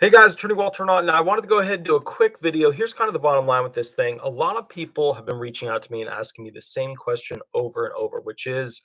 Hey guys, Attorney Walter Hnot, and I wanted to go ahead and do a quick video. Here's kind of the bottom line with this thing. A lot of people have been reaching out to me and asking me the same question over and over, which is,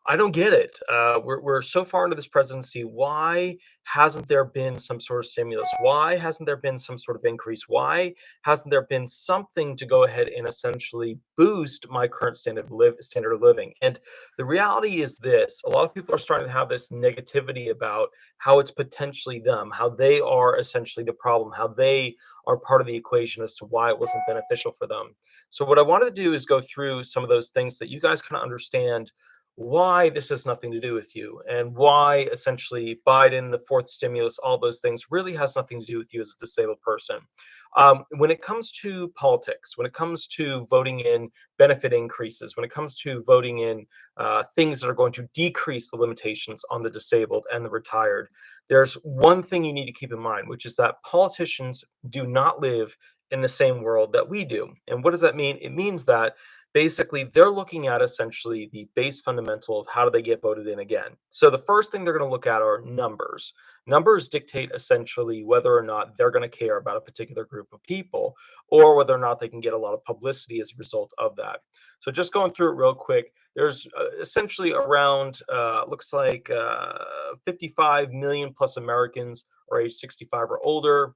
I don't get it. We're so far into this presidency. Why hasn't there been some sort of stimulus? Why hasn't there been some sort of increase? Why hasn't there been something to go ahead and essentially boost my current standard of living? And the reality is this: a lot of people are starting to have this negativity about how it's potentially them, how they are essentially the problem, how they are part of the equation as to why it wasn't beneficial for them. So what I wanted to do is go through some of those things that you guys kind of understand why this has nothing to do with you and why essentially Biden, the fourth stimulus, all those things really has nothing to do with you as a disabled person. When it comes to politics, when it comes to voting in benefit increases, when it comes to voting in things that are going to decrease the limitations on the disabled and the retired, there's one thing you need to keep in mind, which is that politicians do not live in the same world that we do. And what does that mean? It means that basically they're looking at essentially the base fundamental of how do they get voted in again. So the first thing they're going to look at are numbers. Numbers dictate essentially whether or not they're going to care about a particular group of people or whether or not they can get a lot of publicity as a result of that. So just going through it real quick, there's essentially around looks like 55 million plus Americans are age 65 or older.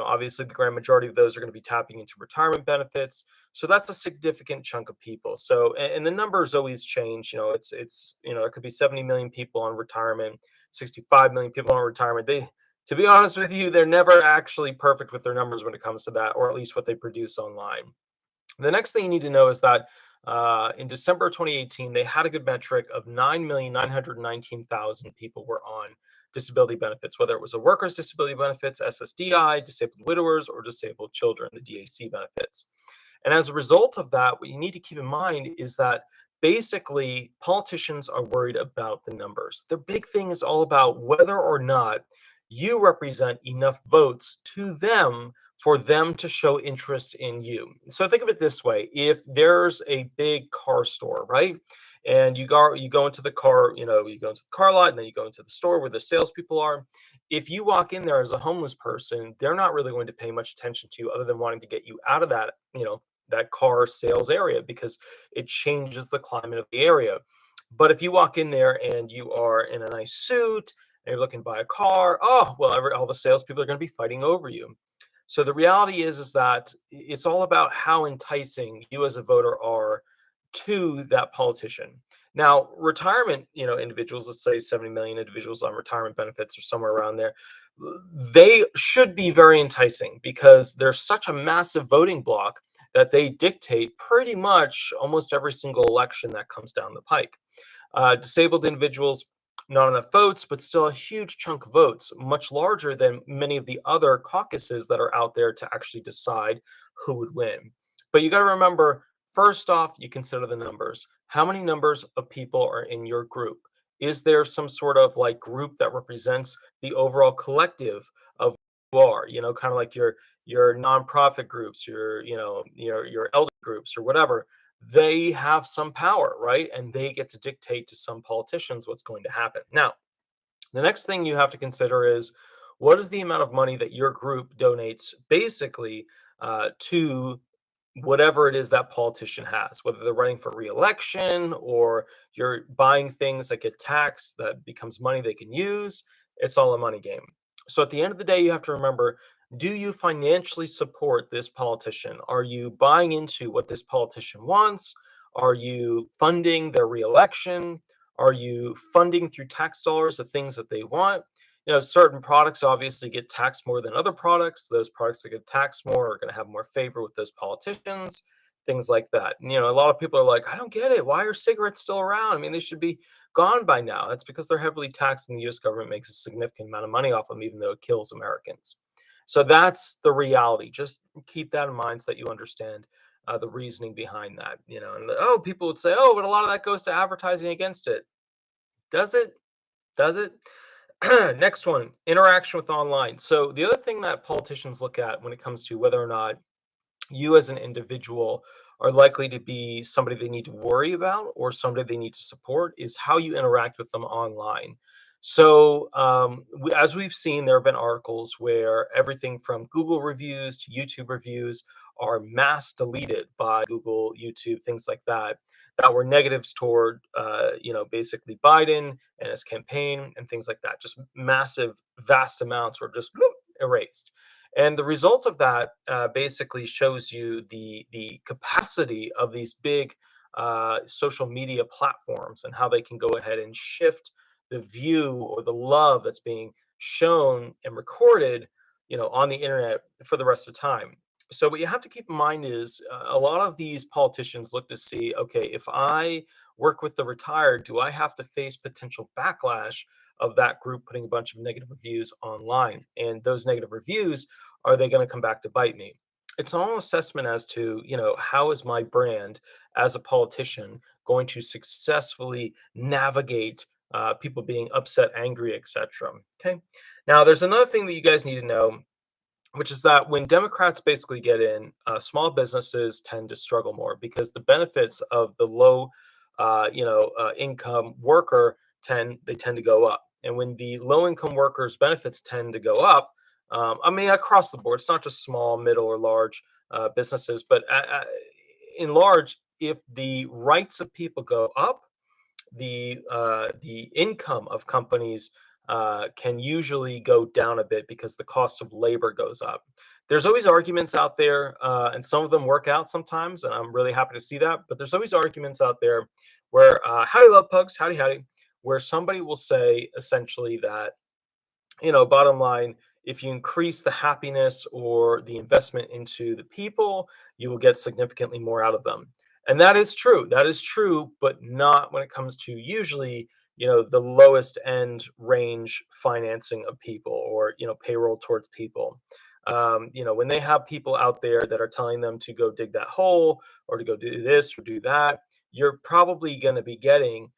Obviously the grand majority of those are going to be tapping into retirement benefits. So that's a significant chunk of people. So, and the numbers always change. It could be 70 million people on retirement, 65 million people on retirement. To be honest with you, they're never actually perfect with their numbers when it comes to that, or at least what they produce online. The next thing you need to know is that in December 2018, they had a good metric of 9,919,000 people were on disability benefits, whether it was a workers' disability benefits, SSDI, disabled widowers, or disabled children, the DAC benefits. And as a result of that, what you need to keep in mind is that basically politicians are worried about the numbers. Their big thing is all about whether or not you represent enough votes to them for them to show interest in you. So think of it this way: if there's a big car store, right? And you go into the car, you go into the car lot and then you go into the store where the salespeople are. If you walk in there as a homeless person, they're not really going to pay much attention to you other than wanting to get you out of that car sales area because it changes the climate of the area. But if you walk in there and you are in a nice suit and you're looking to buy a car, oh well, all the salespeople are going to be fighting over you. So the reality is that it's all about how enticing you as a voter are to that politician. Now, retirement, individuals, let's say 70 million individuals on retirement benefits or somewhere around there, they should be very enticing because there's such a massive voting block that they dictate pretty much almost every single election that comes down the pike. Disabled individuals, not enough votes, but still a huge chunk of votes, much larger than many of the other caucuses that are out there to actually decide who would win. But you got to remember, first off, you consider the numbers. How many numbers of people are in your group? Is there some sort of like group that represents the overall collective of who you are? Kind of like your nonprofit groups, your elder groups or whatever. They have some power, right? And they get to dictate to some politicians what's going to happen. Now, the next thing you have to consider is what is the amount of money that your group donates basically to whatever it is that politician has, whether they're running for reelection or you're buying things that get taxed that becomes money they can use. It's all a money game. So at the end of the day, you have to remember, do you financially support this politician? Are you buying into what this politician wants? Are you funding their reelection? Are you funding through tax dollars the things that they want? Certain products obviously get taxed more than other products. Those products that get taxed more are going to have more favor with those politicians, things like that. And, a lot of people are like, I don't get it. Why are cigarettes still around? I mean, they should be gone by now. That's because they're heavily taxed and the US government makes a significant amount of money off them, even though it kills Americans. So that's the reality. Just keep that in mind so that you understand the reasoning behind that. People would say, oh, but a lot of that goes to advertising against it. Does it? Does it? Next one, interaction with online. So the other thing that politicians look at when it comes to whether or not you as an individual are likely to be somebody they need to worry about or somebody they need to support is how you interact with them online. So, as we've seen, there have been articles where everything from Google reviews to YouTube reviews are mass deleted by Google, YouTube, things like that, that were negatives toward, basically Biden and his campaign and things like that. Just massive, vast amounts were just whoop, erased. And the result of that basically shows you the capacity of these big social media platforms and how they can go ahead and shift the view or the love that's being shown and recorded, on the internet for the rest of the time. So what you have to keep in mind is a lot of these politicians look to see, okay, if I work with the retired, do I have to face potential backlash of that group putting a bunch of negative reviews online? And those negative reviews, are they going to come back to bite me? It's all an assessment as to, how is my brand as a politician going to successfully navigate people being upset, angry, etc. Okay. Now, there's another thing that you guys need to know, which is that when Democrats basically get in, small businesses tend to struggle more because the benefits of the low, income worker tend to go up, and when the low income workers' benefits tend to go up, I mean across the board, it's not just small, middle, or large businesses, but in large, if the rights of people go up, the income of companies can usually go down a bit because the cost of labor goes up. There's always arguments out there, and some of them work out sometimes, and I'm really happy to see that. But there's always arguments out there where howdy love pugs, howdy howdy, where somebody will say essentially that, bottom line, if you increase the happiness or the investment into the people, you will get significantly more out of them. And that is true. That is true, but not when it comes to usually, the lowest end range financing of people or, payroll towards people. When they have people out there that are telling them to go dig that hole or to go do this or do that, you're probably going to be getting,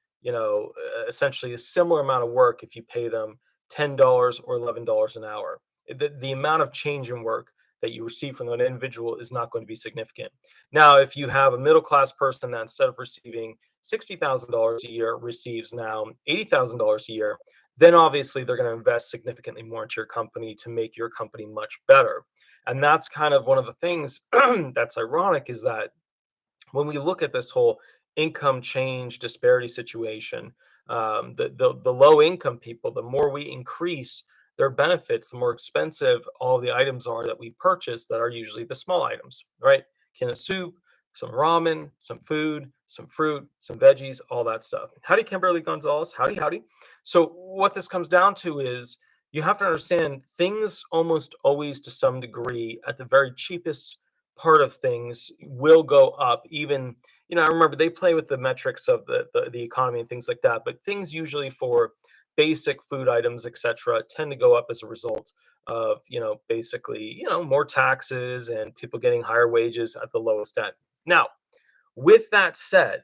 essentially a similar amount of work if you pay them $10 or $11 an hour. The amount of change in work that you receive from an individual is not going to be significant. Now, if you have a middle class person that instead of receiving $60,000 a year receives now $80,000 a year, then obviously they're going to invest significantly more into your company to make your company much better. And that's kind of one of the things that's ironic is that when we look at this whole income change disparity situation, the low income people, the more we increase their benefits, the more expensive all the items are that we purchase that are usually the small items, right? Can of soup, some ramen, some food, some fruit, some veggies, all that stuff. Howdy, Kimberly Gonzalez. Howdy, howdy. So, what this comes down to is you have to understand things almost always to some degree at the very cheapest part of things will go up. Even, I remember they play with the metrics of the economy and things like that, but things usually for basic food items, etc., tend to go up as a result of, basically, more taxes and people getting higher wages at the lowest end. Now, with that said,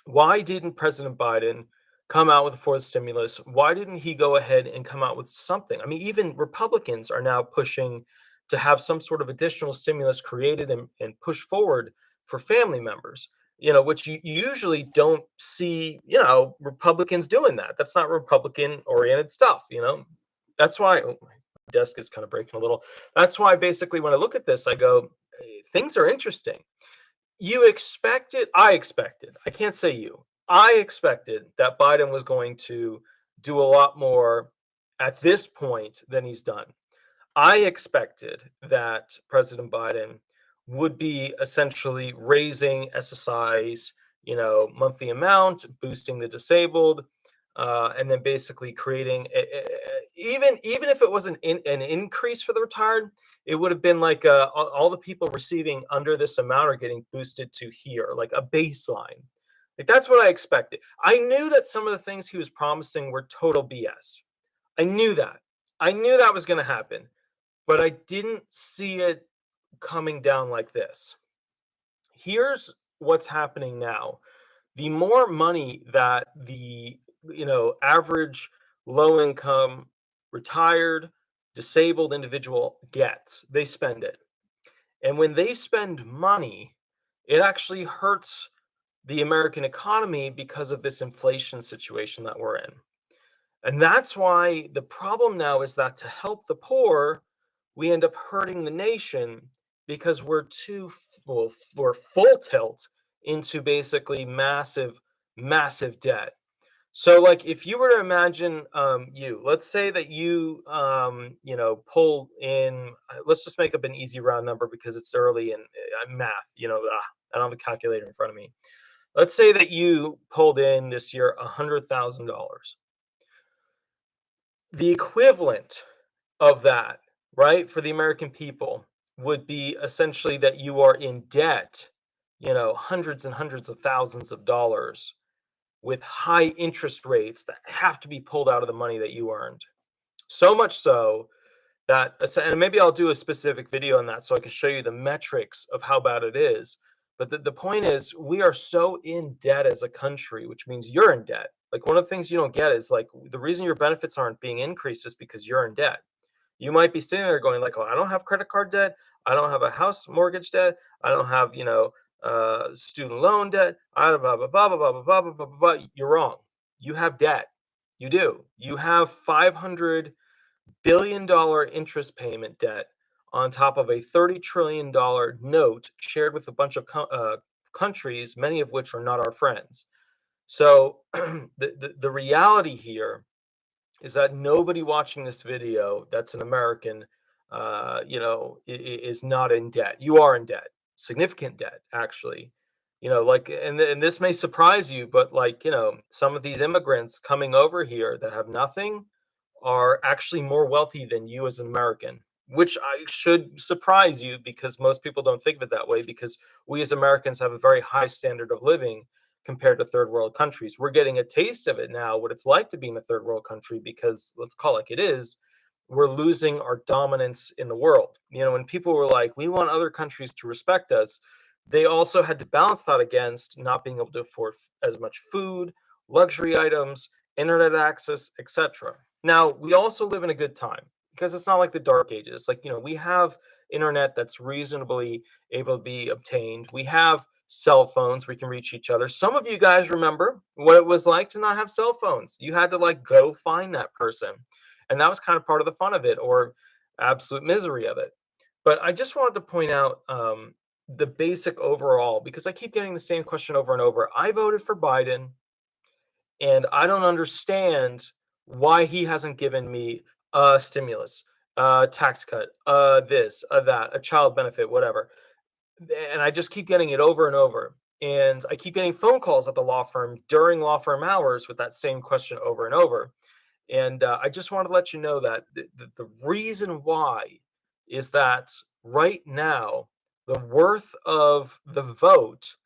why didn't President Biden come out with a fourth stimulus? Why didn't he go ahead and come out with something? I mean, even Republicans are now pushing to have some sort of additional stimulus created and push forward for family members, which you usually don't see, Republicans doing that. That's not Republican oriented stuff. That's why, oh, my desk is kind of breaking a little. That's why basically when I look at this, I go, things are interesting. I can't say you. I expected that Biden was going to do a lot more at this point than he's done. I expected that President Biden would be essentially raising SSI's, monthly amount, boosting the disabled, and then basically creating even if it wasn't an increase for the retired, it would have been like all the people receiving under this amount are getting boosted to here, like a baseline. Like that's what I expected. I knew that some of the things he was promising were total BS. I knew that. I knew that was going to happen, but I didn't see it coming down like this. Here's what's happening now. The more money that the average low income retired disabled individual gets, they spend it. And when they spend money, it actually hurts the American economy because of this inflation situation that we're in. And that's why the problem now is that to help the poor, we end up hurting the nation because we're full tilt into basically massive debt. So, like, if you were to imagine, let's say that pull in, let's just make up an easy round number because it's early in math, I don't have a calculator in front of me. Let's say that you pulled in this year $100,000. The equivalent of that, right, for the American people would be essentially that you are in debt, hundreds and hundreds of thousands of dollars with high interest rates that have to be pulled out of the money that you earned. So much so that, and maybe I'll do a specific video on that so I can show you the metrics of how bad it is. But the point is, we are so in debt as a country, which means you're in debt. Like, one of the things you don't get is, like, the reason your benefits aren't being increased is because you're in debt. You might be sitting there going like, "Oh, I don't have credit card debt. I don't have a house mortgage debt. I don't have, student loan debt. I blah blah blah blah blah blah blah blah blah blah." You're wrong. You have debt. You do. You have $500 billion interest payment debt on top of a $30 trillion note shared with a bunch of countries, many of which are not our friends. So the reality here is that nobody watching this video that's an American, is not in debt. You are in debt, significant debt, actually. Like, and this may surprise you, but, like, some of these immigrants coming over here that have nothing are actually more wealthy than you as an American, which I should surprise you because most people don't think of it that way because we as Americans have a very high standard of living compared to third world countries. We're getting a taste of it now, what it's like to be in a third world country, because let's call it like it is, we're losing our dominance in the world. When people were like, we want other countries to respect us, they also had to balance that against not being able to afford as much food, luxury items, internet access, etc. Now, we also live in a good time because it's not like the dark ages. Like, we have internet that's reasonably able to be obtained. We have cell phones, we can reach each other. Some of you guys remember what it was like to not have cell phones. You had to, like, go find that person. And that was kind of part of the fun of it, or absolute misery of it. But I just wanted to point out the basic overall, because I keep getting the same question over and over. I voted for Biden, and I don't understand why he hasn't given me a stimulus, a tax cut, this, that, a child benefit, whatever. And I just keep getting it over and over. And I keep getting phone calls at the law firm during law firm hours with that same question over and over. And I just wanted to let you know that the reason why is that right now, the worth of the vote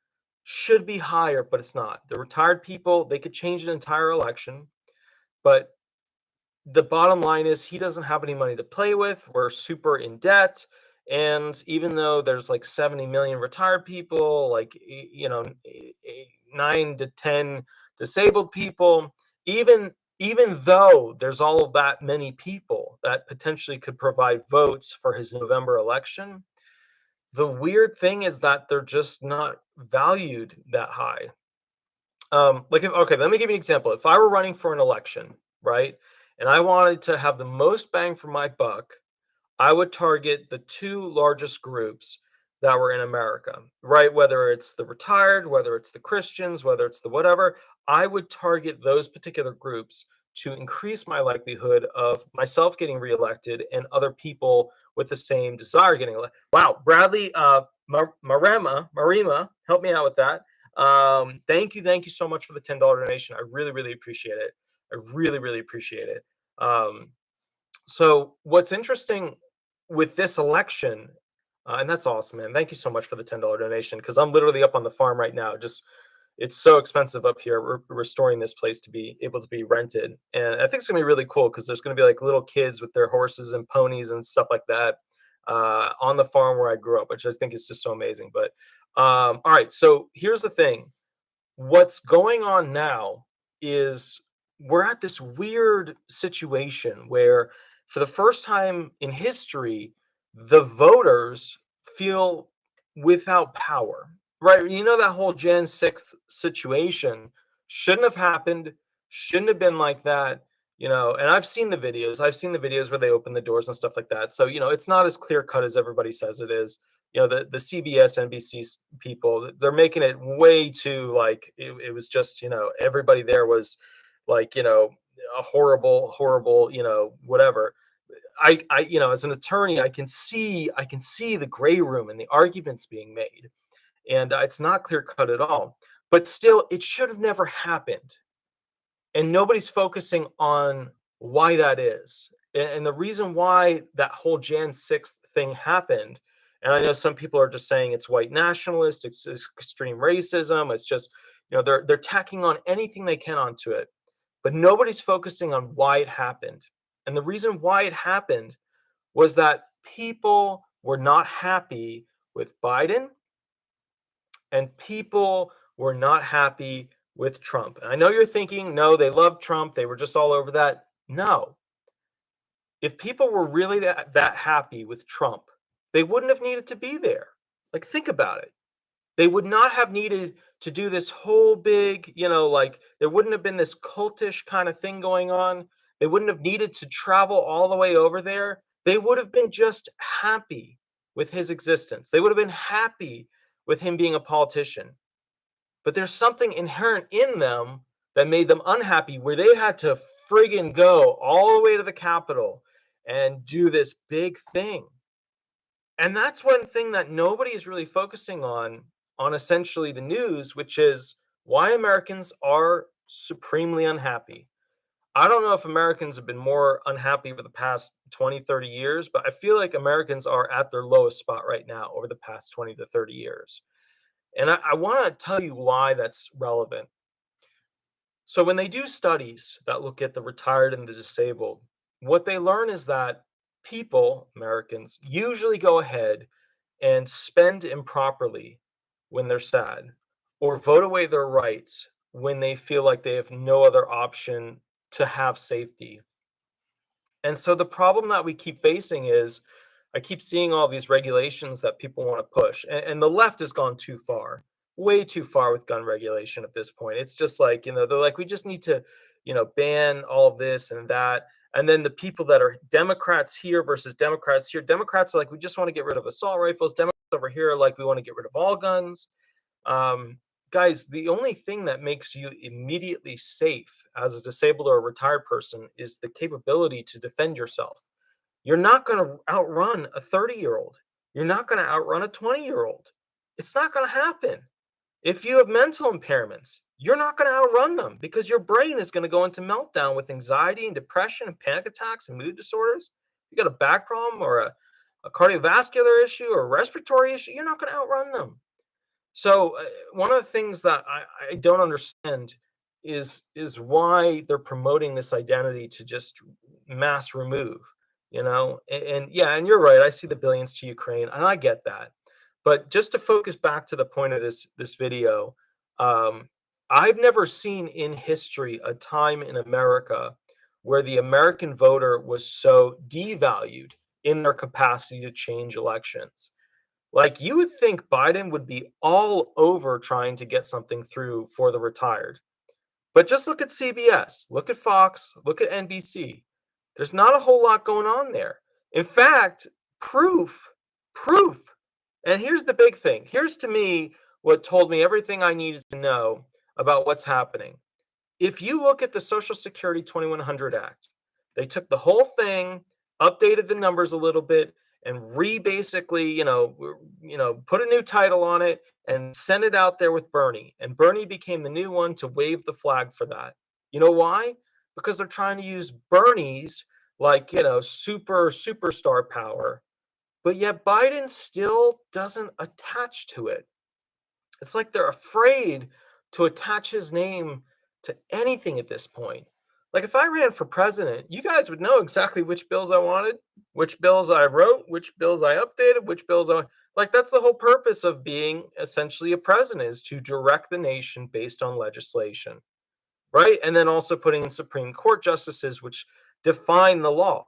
should be higher, but it's not. The retired people, they could change an entire election, but the bottom line is he doesn't have any money to play with. We're super in debt. And even though there's like 70 million retired people, like, 9 to 10 disabled people, even though there's all of that many people that potentially could provide votes for his November election, the weird thing is that they're just not valued that high. Okay, let me give you an example. If I were running for an election, right, and I wanted to have the most bang for my buck, I would target the two largest groups that were in America, right? Whether it's the retired, whether it's the Christians, whether it's the whatever, I would target those particular groups to increase my likelihood of myself getting reelected and other people with the same desire getting elected. Wow, Bradley, Marima, help me out with that. Thank you so much for the $10 donation. I really appreciate it. I really appreciate it. So what's interesting with this election, and that's awesome, man. Thank you so much for the $10 donation, because I'm literally up on the farm right now. Just, it's so expensive up here. We're restoring this place to be able to be rented, and I think it's gonna be really cool because there's gonna be like little kids with their horses and ponies and stuff like that on the farm where I grew up, which I think is just so amazing. But all right, so here's the thing. What's going on now is we're at this weird situation where, for the first time in history, the voters feel without power, right? That whole Jan 6th situation shouldn't have happened, shouldn't have been like that. And I've seen the videos. I've seen the videos where they open the doors and stuff like that. So, it's not as clear cut as everybody says it is. The CBS, NBC people, they're making it way too like it was just, everybody there was like, a horrible, horrible, whatever. As an attorney, I can see the gray room and the arguments being made, and it's not clear cut at all. But still, it should have never happened, and nobody's focusing on why that is. And the reason why that whole Jan 6th thing happened, and I know some people are just saying it's white nationalist, it's extreme racism, it's just, they're tacking on anything they can onto it, but nobody's focusing on why it happened. And the reason why it happened was that people were not happy with Biden, and people were not happy with Trump. And I know you're thinking, no, they love Trump. They were just all over that. No. If people were really that happy with Trump, they wouldn't have needed to be there. Like, think about it. They would not have needed to do this whole big, like, there wouldn't have been this cultish kind of thing going on. They wouldn't have needed to travel all the way over there. They would have been just happy with his existence. They would have been happy with him being a politician. But there's something inherent in them that made them unhappy, where they had to friggin' go all the way to the Capitol and do this big thing. And that's one thing that nobody is really focusing on essentially the news, which is why Americans are supremely unhappy. I don't know if Americans have been more unhappy over the past 20, 30 years, but I feel like Americans are at their lowest spot right now over the past 20 to 30 years. And I want to tell you why that's relevant. So, when they do studies that look at the retired and the disabled, what they learn is that people, Americans, usually go ahead and spend improperly when they're sad, or vote away their rights when they feel like they have no other option to have safety. And so the problem that we keep facing is I keep seeing all these regulations that people want to push, and the left has gone too far, way too far with gun regulation at this point. It's just like, they're like, we just need to, ban all of this and that. And then the people that are Democrats here versus Democrats here, Democrats are like, we just want to get rid of assault rifles. Democrats over here are like, we want to get rid of all guns. Um, Guys, the only thing that makes you immediately safe as a disabled or a retired person is the capability to defend yourself. You're not going to outrun a 30-year-old. You're not going to outrun a 20-year-old. It's not going to happen. If you have mental impairments, you're not going to outrun them, because your brain is going to go into meltdown with anxiety and depression and panic attacks and mood disorders. You got a back problem or a cardiovascular issue or a respiratory issue, you're not going to outrun them. So one of the things that I don't understand is why they're promoting this identity to just mass remove, and yeah, and you're right. I see the billions to Ukraine, and I get that. But just to focus back to the point of this video, um, I've never seen in history a time in America where the American voter was so devalued in their capacity to change elections. Like, you would think Biden would be all over trying to get something through for the retired. But just look at CBS, look at Fox, look at NBC. There's not a whole lot going on there. In fact, proof. And here's the big thing. Here's, to me, what told me everything I needed to know about what's happening. If you look at the Social Security 2100 Act, they took the whole thing, updated the numbers a little bit, and basically, put a new title on it and sent it out there with Bernie. And Bernie became the new one to wave the flag for that. You know why? Because they're trying to use Bernie's, like, superstar power. But yet Biden still doesn't attach to it. It's like they're afraid to attach his name to anything at this point. Like, if I ran for president, you guys would know exactly which bills I wanted, which bills I wrote, which bills I updated, which bills I like. That's the whole purpose of being essentially a president, is to direct the nation based on legislation, right? And then also putting in Supreme Court justices, which define the law.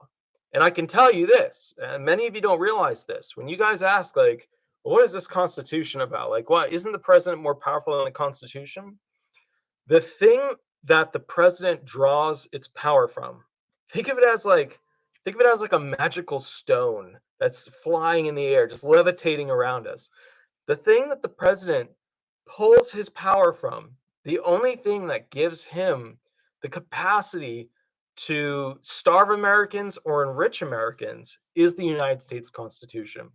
And I can tell you this, and many of you don't realize this. When you guys ask, like, well, what is this Constitution about? Like, why isn't the president more powerful than the Constitution? The thing that the president draws its power from. Think of it as like a magical stone that's flying in the air, just levitating around us. The thing that the president pulls his power from, the only thing that gives him the capacity to starve Americans or enrich Americans is the United States Constitution.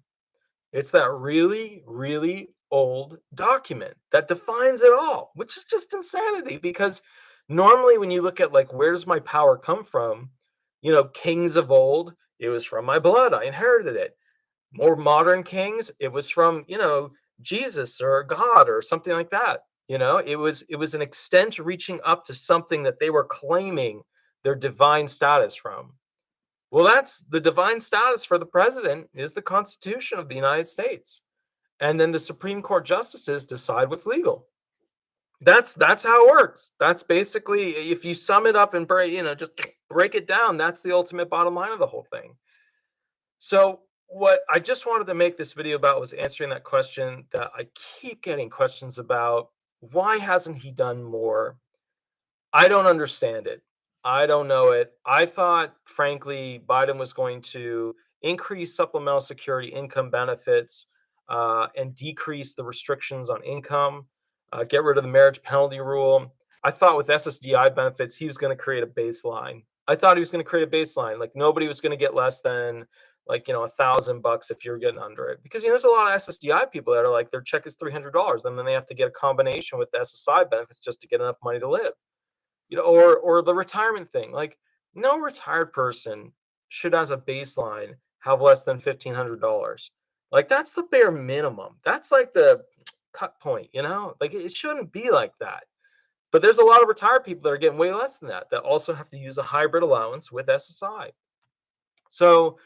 It's that really, really old document that defines it all, which is just insanity because normally when you look at like where does my power come from, kings of old, it was from my blood, I inherited it. More modern kings, it was from, Jesus or God or something like that. It was an extent reaching up to something that they were claiming their divine status from. Well, that's the divine status for the president is the Constitution of the United States. And then the Supreme Court justices decide what's legal. That's how it works. That's basically, if you sum it up and just break it down, that's the ultimate bottom line of the whole thing. So what I just wanted to make this video about was answering that question that I keep getting questions about. Why hasn't he done more? I don't understand it. I don't know it. I thought, frankly, Biden was going to increase supplemental security income benefits and decrease the restrictions on income, get rid of the marriage penalty rule. I thought with SSDI benefits, he was going to create a baseline. I thought he was going to create a baseline. Like nobody was going to get less than like, $1,000 if you're getting under it. Because, there's a lot of SSDI people that are like, their check is $300 and then they have to get a combination with the SSI benefits just to get enough money to live. Or the retirement thing. Like no retired person should, as a baseline, have less than $1,500. Like that's the bare minimum. That's like the cut point. Like it shouldn't be like that. But there's a lot of retired people that are getting way less than that also have to use a hybrid allowance with SSI. So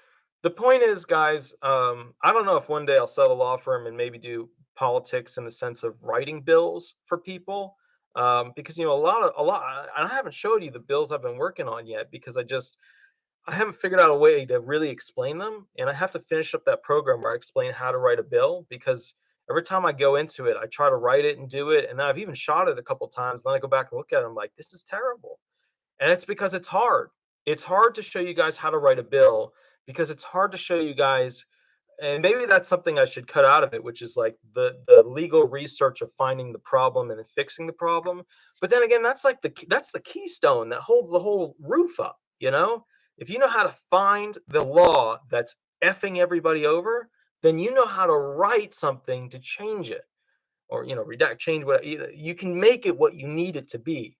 the point is, guys, I don't know if one day I'll sell a law firm and maybe do politics in the sense of writing bills for people. Because a lot, I haven't showed you the bills I've been working on yet because I haven't figured out a way to really explain them, and I have to finish up that program where I explain how to write a bill because every time I go into it, I try to write it and do it, and I've even shot it a couple times. Then I go back and look at it, I'm like, this is terrible, and it's because it's hard. It's hard to show you guys how to write a bill because it's hard to show you guys, and maybe that's something I should cut out of it, which is like the legal research of finding the problem and then fixing the problem. But then again, that's the keystone that holds the whole roof up. If you know how to find the law that's effing everybody over, then you know how to write something to change it, or redact, change what you can make it what you need it to be.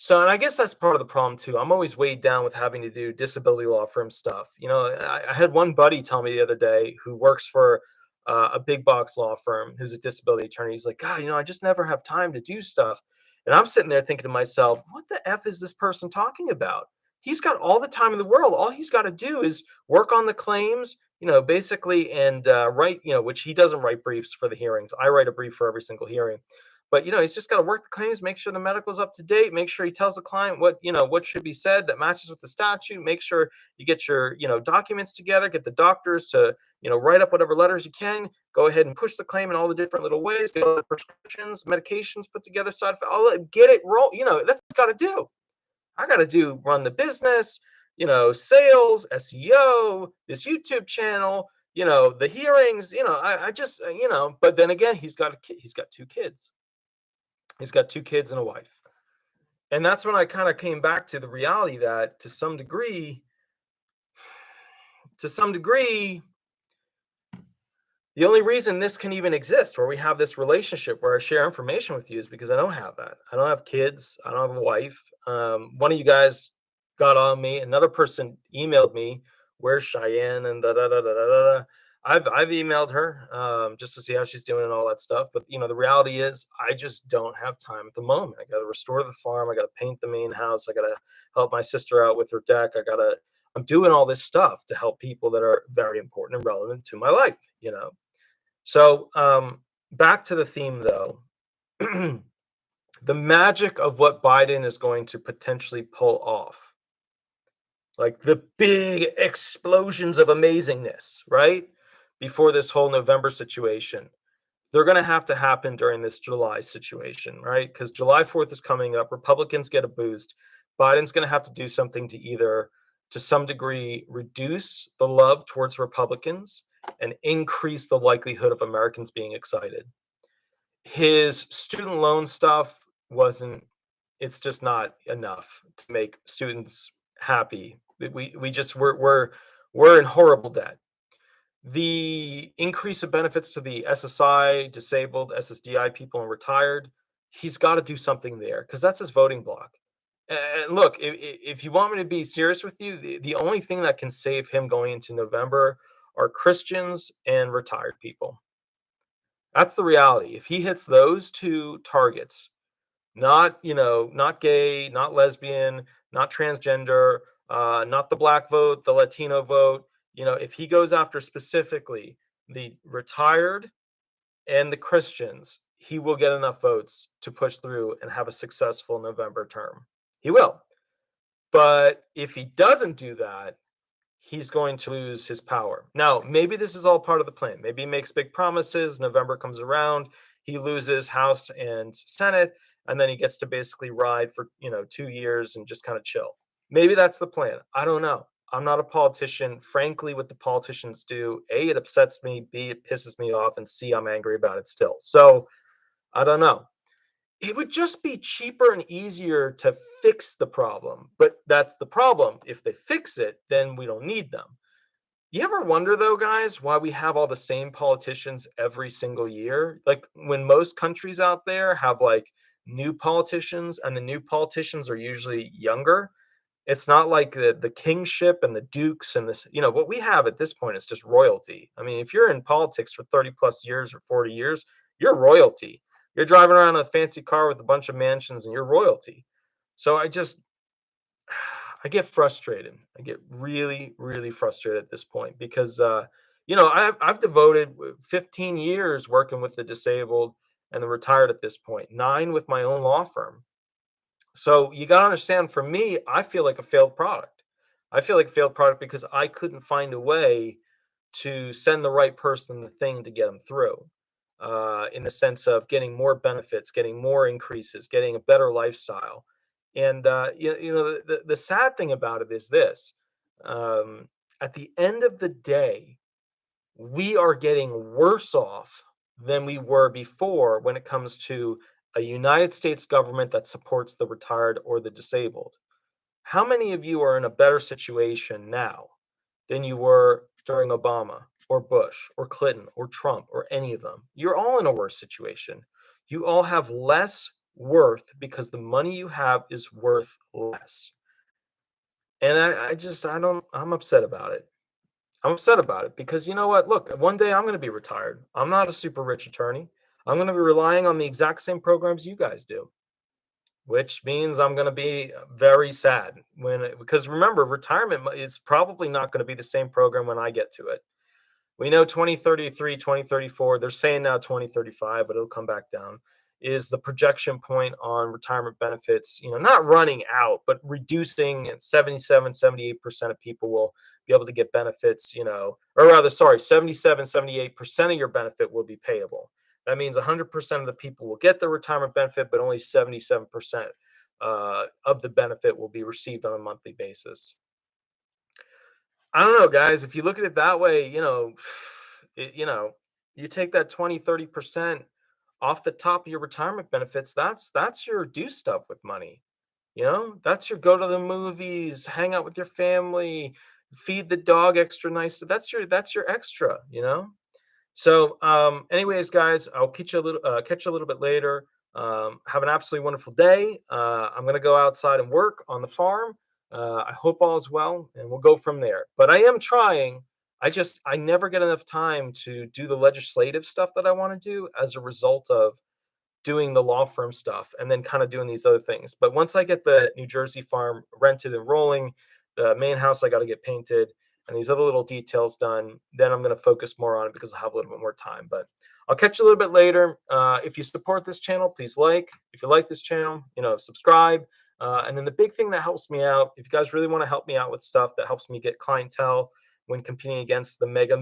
So, and I guess that's part of the problem too. I'm always weighed down with having to do disability law firm stuff. I had one buddy tell me the other day who works for a big box law firm who's a disability attorney. He's like, God, I just never have time to do stuff. And I'm sitting there thinking to myself, what the F is this person talking about? He's got all the time in the world. All he's got to do is work on the claims, basically, and write, which he doesn't write briefs for the hearings. I write a brief for every single hearing. But he's just got to work the claims, make sure the medical's up to date, make sure he tells the client what should be said that matches with the statute, make sure you get your documents together, get the doctors to write up whatever letters you can, go ahead and push the claim in all the different little ways, get all the prescriptions, medications put together, side effects, all get it roll. That's what I got to do. I got to run the business, sales, SEO, this YouTube channel, the hearings. I just But then again, he's got two kids. He's got two kids and a wife. And that's when I kind of came back to the reality that to some degree, the only reason this can even exist, where we have this relationship where I share information with you, is because I don't have that. I don't have kids. I don't have a wife. One of you guys got on me. Another person emailed me, where's Cheyenne and da da da da da da. I've emailed her just to see how she's doing and all that stuff. But the reality is I just don't have time at the moment. I got to restore the farm. I got to paint the main house. I got to help my sister out with her deck. I'm doing all this stuff to help people that are very important and relevant to my life, So back to the theme though, the magic of what Biden is going to potentially pull off, like the big explosions of amazingness, right? Before this whole November situation. they're going to have to happen during this July situation, right? Because July 4th is coming up. Republicans get a boost. Biden's going to have to do something to either, to some degree, reduce the love towards Republicans and increase the likelihood of Americans being excited. His student loan stuff wasn't, it's just not enough to make students happy. We just, we're in horrible debt. The increase of benefits to the SSI, disabled, SSDI people, and retired, he's got to do something there because that's his voting block. And look, if you want me to be serious with you, the only thing that can save him going into November are Christians and retired people. That's the reality. If he hits those two targets, not, not gay, not lesbian, not transgender, not the black vote, the Latino vote, if he goes after specifically the retired and the Christians, he will get enough votes to push through and have a successful November term. He will. But if he doesn't do that, he's going to lose his power. Now, maybe this is all part of the plan. Maybe he makes big promises. November comes around, he loses House and Senate, and then he gets to basically ride for 2 years and just kind of chill. Maybe that's the plan. I don't know. I'm not a politician. Frankly, what the politicians do, A, it upsets me, B, it pisses me off, and C, I'm angry about it still. So I don't know. It would just be cheaper and easier to fix the problem. But that's the problem. If they fix it, then we don't need them. You ever wonder, though, guys, why we have all the same politicians every single year? Like when most countries out there have like new politicians, and the new politicians are usually younger. It's not like the kingship and the dukes and this, what we have at this point is just royalty. I mean, if you're in politics for 30 plus years or 40 years, you're royalty. You're driving around in a fancy car with a bunch of mansions and you're royalty. So I get frustrated. I get really, really frustrated at this point because, I've devoted 15 years working with the disabled and the retired at this point, 9 with my own law firm. So you got to understand, for me, I feel like a failed product. I feel like a failed product because I couldn't find a way to send the right person the thing to get them through, in the sense of getting more benefits, getting more increases, getting a better lifestyle. And the sad thing about it is this: um, at the end of the day, we are getting worse off than we were before when it comes to a United States government that supports the retired or the disabled. How many of you are in a better situation now than you were during Obama or Bush or Clinton or Trump or any of them? You're all in a worse situation. You all have less worth because the money you have is worth less. And I'm upset about it. I'm upset about it because you know what? Look, one day I'm going to be retired. I'm not a super rich attorney. I'm going to be relying on the exact same programs you guys do, which means I'm going to be very sad because remember, retirement is probably not going to be the same program when I get to it. We know 2033, 2034, they're saying now 2035, but it'll come back down, is the projection point on retirement benefits, not running out, but reducing, and 77, 78% of people will be able to get benefits, or rather, sorry, 77, 78% of your benefit will be payable. That means 100% of the people will get the retirement benefit, but only 77% of the benefit will be received on a monthly basis. I don't know, guys. If you look at it that way, it, you know, you take that 20, 30% off the top of your retirement benefits, that's your do stuff with money. That's your go to the movies, hang out with your family, feed the dog extra nice. That's your extra. So, anyways, guys, I'll catch you a little bit later. Have an absolutely wonderful day. I'm gonna go outside and work on the farm. I hope all is well, and we'll go from there. But I am trying. I never get enough time to do the legislative stuff that I want to do as a result of doing the law firm stuff and then kind of doing these other things. But once I get the New Jersey farm rented and rolling, the main house I got to get painted, and these other little details done, then I'm going to focus more on it because I have a little bit more time. But I'll catch you a little bit later. If you support this channel, please like. If you like this channel, subscribe. And then the big thing that helps me out, if you guys really want to help me out with stuff that helps me get clientele, when competing against the mega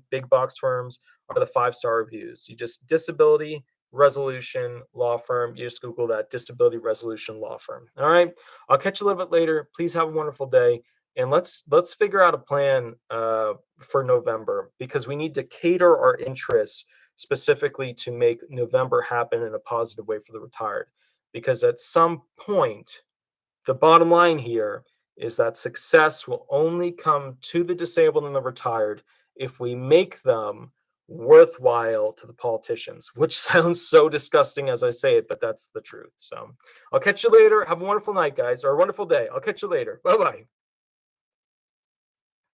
big box firms are the 5-star reviews. You just disability resolution law firm. You just Google that, disability resolution law firm. All right. I'll catch you a little bit later. Please have a wonderful day. And let's figure out a plan for November, because we need to cater our interests specifically to make November happen in a positive way for the retired. Because at some point, the bottom line here is that success will only come to the disabled and the retired if we make them worthwhile to the politicians, which sounds so disgusting as I say it, but that's the truth. So I'll catch you later. Have a wonderful night, guys, or a wonderful day. I'll catch you later. Bye-bye.